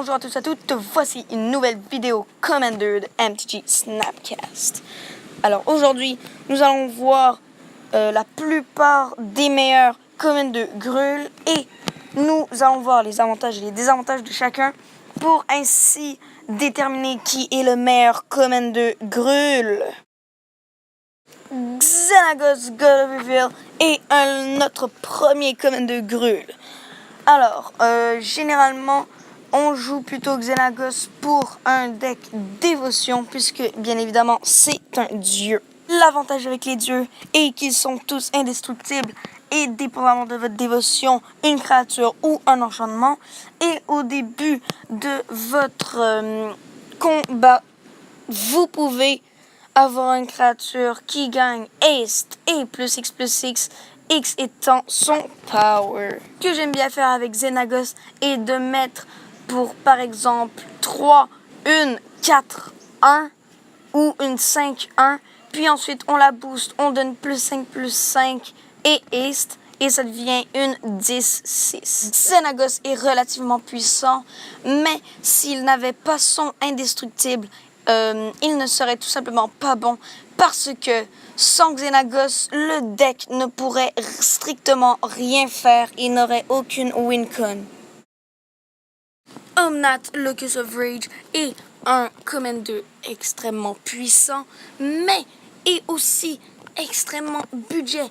Bonjour à tous et à toutes, voici une nouvelle vidéo Commander de MTG Snapcast. Alors aujourd'hui, nous allons voir la plupart des meilleurs Commander Gruul et nous allons voir les avantages et les désavantages de chacun pour ainsi déterminer qui est le meilleur Commander Gruul. Xenagos God of Reveal est notre premier Commander Gruul. Alors, généralement, on joue plutôt Xenagos pour un deck dévotion, puisque, bien évidemment, c'est un dieu. L'avantage avec les dieux est qu'ils sont tous indestructibles et, dépendamment de votre dévotion, une créature ou un enchantement. Et au début de votre combat, vous pouvez avoir une créature qui gagne haste et plus X+6, X étant son power. Ce que j'aime bien faire avec Xenagos est de mettre pour, par exemple, 3, une 4, 1 ou une 5, 1. Puis ensuite, on la booste, on donne +5 et haste. Et ça devient une 10-6. Xenagos est relativement puissant, mais s'il n'avait pas son indestructible, il ne serait tout simplement pas bon parce que sans Xenagos, le deck ne pourrait strictement rien faire et n'aurait aucune win-con. Omnath, Locus of Rage est un commander extrêmement puissant, mais est aussi extrêmement budget.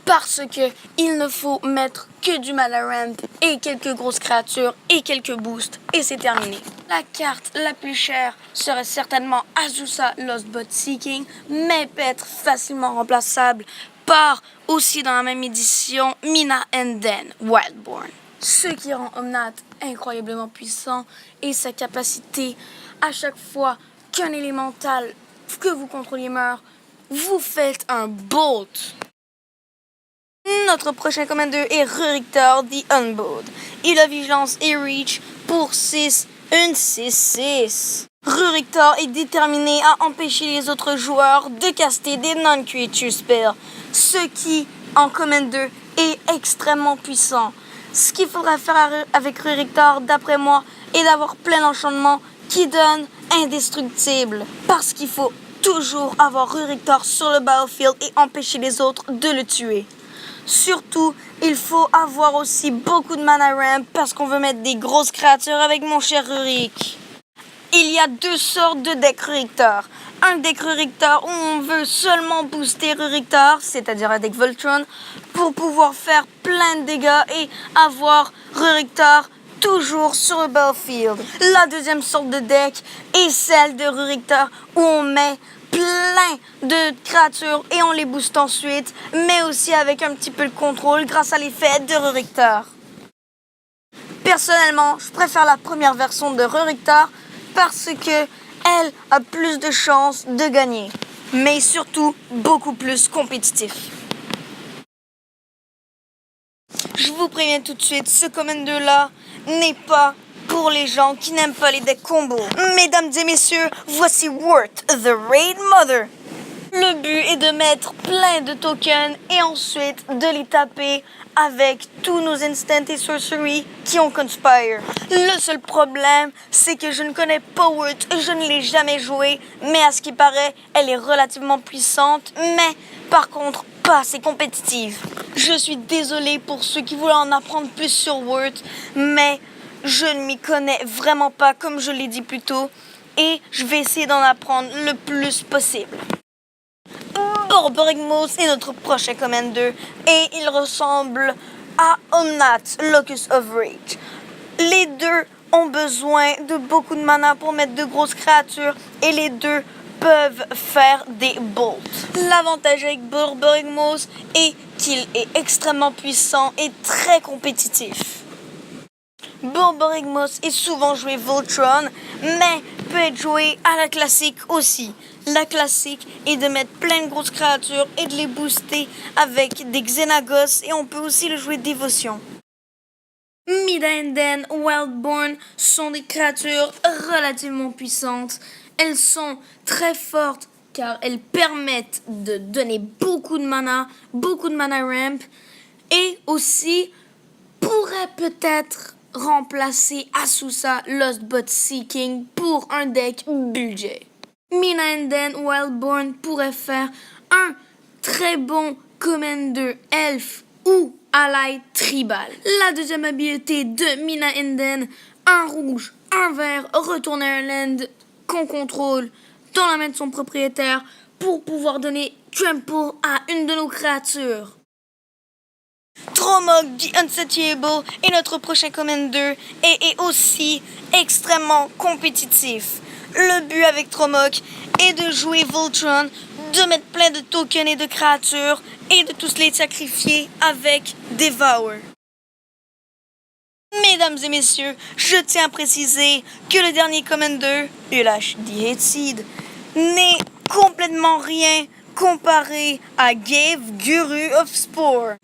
Parce que il ne faut mettre que du mana ramp et quelques grosses créatures et quelques boosts et c'est terminé. La carte la plus chère serait certainement Azusa Lostbot Seeking, mais peut être facilement remplaçable par, aussi dans la même édition, Mina Enden Wildborn. Ce qui rend Omnath incroyablement puissant est sa capacité à chaque fois qu'un élémental que vous contrôliez meurt, vous faites un bolt. Notre prochain commander est Ruriktor the Unbowed. Il a vigilance et reach pour 6, une 6-6. Ruriktor est déterminé à empêcher les autres joueurs de caster des non-creature spells, ce qui, en commander, est extrêmement puissant. Ce qu'il faudra faire avec Ruriktor, d'après moi, est d'avoir plein d'enchantements qui donnent indestructible. Parce qu'il faut toujours avoir Ruriktor sur le battlefield et empêcher les autres de le tuer. Surtout, il faut avoir aussi beaucoup de mana ramp parce qu'on veut mettre des grosses créatures avec mon cher Rurik. Il y a deux sortes de deck Ruriktor. Un deck Ruriktor où on veut seulement booster Ruriktor, c'est-à-dire un deck Voltron, pour pouvoir faire plein de dégâts et avoir Ruriktor toujours sur le battlefield. La deuxième sorte de deck est celle de Ruriktor où on met plein de créatures et on les booste ensuite, mais aussi avec un petit peu de contrôle grâce à l'effet de Ruriktor. Personnellement, je préfère la première version de Ruriktor parce que elle a plus de chances de gagner, mais surtout beaucoup plus compétitif. Je vous préviens tout de suite, ce commander-là n'est pas pour les gens qui n'aiment pas les decks combos. Mesdames et messieurs, voici Worth, the Raid Mother. Le but est de mettre plein de tokens et ensuite de les taper avec tous nos instants et sorcery qui ont Conspire. Le seul problème, c'est que je ne connais pas Worth, je ne l'ai jamais joué, mais à ce qui paraît, elle est relativement puissante, mais par contre, pas assez compétitive. Je suis désolée pour ceux qui voulaient en apprendre plus sur Worth, mais je ne m'y connais vraiment pas, comme je l'ai dit plus tôt, et je vais essayer d'en apprendre le plus possible. Borborygmos est notre prochain commander, et il ressemble à Omnath, Locus of Rage. Les deux ont besoin de beaucoup de mana pour mettre de grosses créatures, et les deux peuvent faire des bolts. L'avantage avec Borborygmos est qu'il est extrêmement puissant et très compétitif. Borborygmos est souvent joué Voltron, mais peut être joué à la classique aussi. La classique est de mettre plein de grosses créatures et de les booster avec des Xenagos et on peut aussi le jouer Dévotion. Mina Enden Wildborn sont des créatures relativement puissantes. Elles sont très fortes car elles permettent de donner beaucoup de mana ramp et aussi pourraient peut-être remplacer Asusa Lost But Seeking pour un deck budget. Mina Enden Wildborn pourrait faire un très bon Commander Elf ou ally tribal. La deuxième habileté de Mina Enden, un rouge, un vert, retourner un land qu'on contrôle dans la main de son propriétaire pour pouvoir donner trample à une de nos créatures. Tromok the Unsatiable est notre prochain Commander et est aussi extrêmement compétitif. Le but avec Tromok est de jouer Voltron, de mettre plein de tokens et de créatures et de tous les sacrifier avec Devour. Mesdames et messieurs, je tiens à préciser que le dernier Commander, Ulash the Hateseed, n'est complètement rien comparé à Gave Guru of Spore.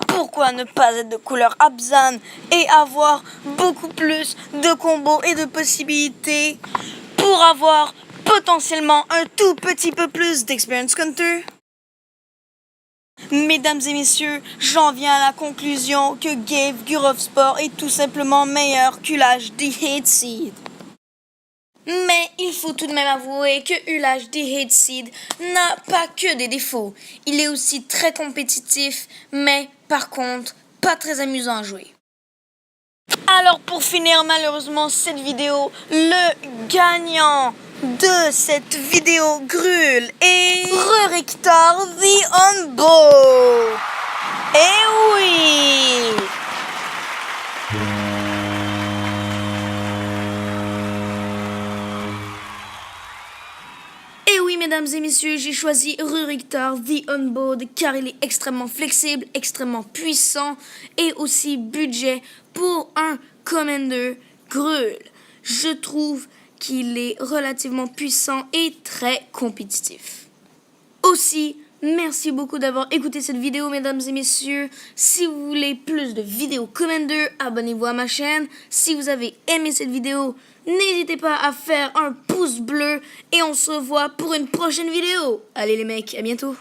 Pourquoi ne pas être de couleur Abzan et avoir beaucoup plus de combos et de possibilités pour avoir potentiellement un tout petit peu plus d'experience counter? Mesdames et messieurs, j'en viens à la conclusion que Gave Guru of Spore est tout simplement meilleur qu'Ulash the Hateseed. Mais il faut tout de même avouer que Ulash the Hateseed n'a pas que des défauts. Il est aussi très compétitif, mais par contre, pas très amusant à jouer. Alors pour finir malheureusement cette vidéo, le gagnant de cette vidéo Grul est Ruriktar the Unbow. Eh oui! Et oui, mesdames et messieurs, j'ai choisi Ruriktar the Unbowed car il est extrêmement flexible, extrêmement puissant et aussi budget pour un Commander Grul. Je trouve qu'il est relativement puissant et très compétitif. Aussi, merci beaucoup d'avoir écouté cette vidéo, mesdames et messieurs. Si vous voulez plus de vidéos Commander, abonnez-vous à ma chaîne. Si vous avez aimé cette vidéo, n'hésitez pas à faire un pouce bleu et on se revoit pour une prochaine vidéo. Allez les mecs, à bientôt.